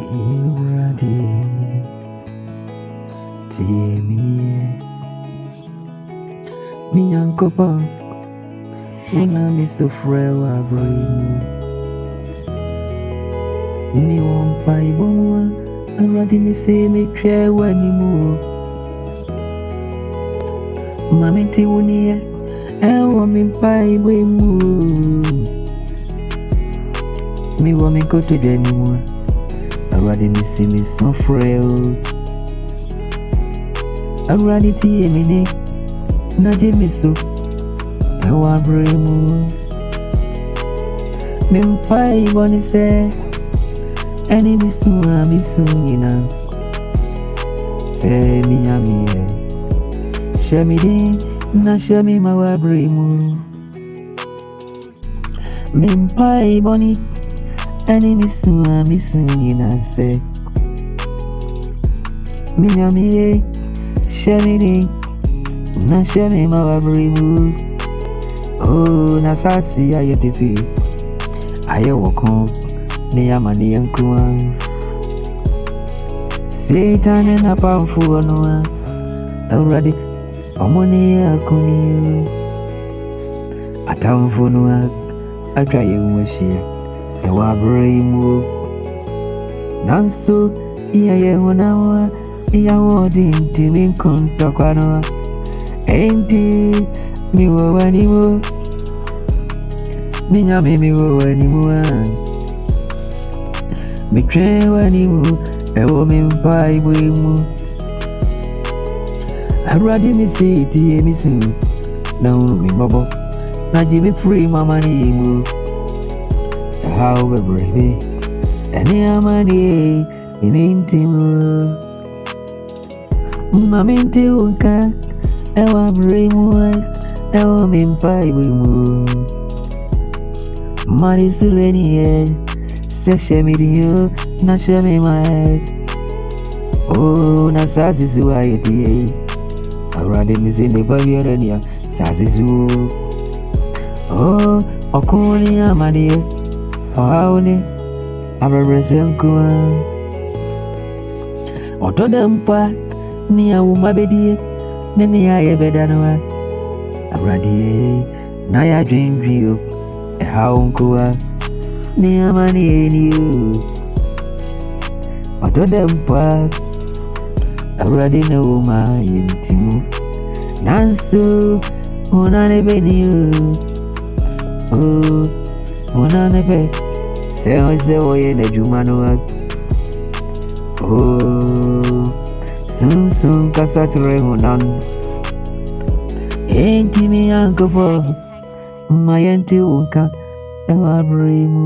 Ewurade tie me mi Nyankopɔn wona me sofrɛ wɔ abrɛ mu mi wɔ mpaebɔ mu a Awurade me sɛ metwɛ w'animu ma mente wo nneɛ ɛwɔ me mpaebɔ mu mi wɔ me nkotodwe animu a Awurade me sɛ me sofrɛ o Awurade tie me ne na gye me so ɛwɔ abrɛ mu me mpaebɔ ne sɛ ɛne me su a me su nyinaa sɛ menya meyɛ hyɛ me din na hyɛ me ma wɔ abrɛ mu me mpaebɔ ne ɛne me su a me su nyinaa sɛ menya meyɛ hyɛ me din na hyɛ me ma wɔ abrɛ mu oh na sasi ayɛ te so yi ayɛ wɔ kɔn ne yama ne yankua Satan na pamfo no a Awurade ɔmo ne akoni atamfo no a atwa yɛn ho ahyia ɛwɔ abrɛ mu nanso yɛyɛ honam a yɛwɔ de ntimi nkontɔkwa no a enti mi wɔ w'animu mi nyame mi wɔ w'animu a mi twɛ w'animu ɛwɔ me mpaebɔ mu Awurade me sɛ tie me su na hu me mmɔbɔ na gye me firi mama ne mu ɛhaw bebree bi ɛne amanneɛ ɛne ntim ma mente wo nka ɛwɔ abrɛ mu ɛwɔ me mpaebɔ mu mane sere neɛ sɛ hyɛ me din na hyɛ me ma oh na saase so ayɛ tie Awurade me sɛ nnipa biara nia saase so oh ɔko ne amadeɛ ɔhaw ne abrɛbrɛsɛ nko a ɔtɔ da mpa ne awoma bɛdie ne ne ayɛ bɛda no a Awurade na yɛ adwendwen o ɛhaw nko a ne amaneɛ ni o ɔtɔ da mpa Awurade na wo ma yɛ ntimu nanso hona ne bɛni o hona ne bɛ sɛ wɔyɛ n'adwuma no a sunsun kasa kyerɛ hona no enti me Nyankopɔn ma yɛnte wo nka ɛwɔ abrɛ mu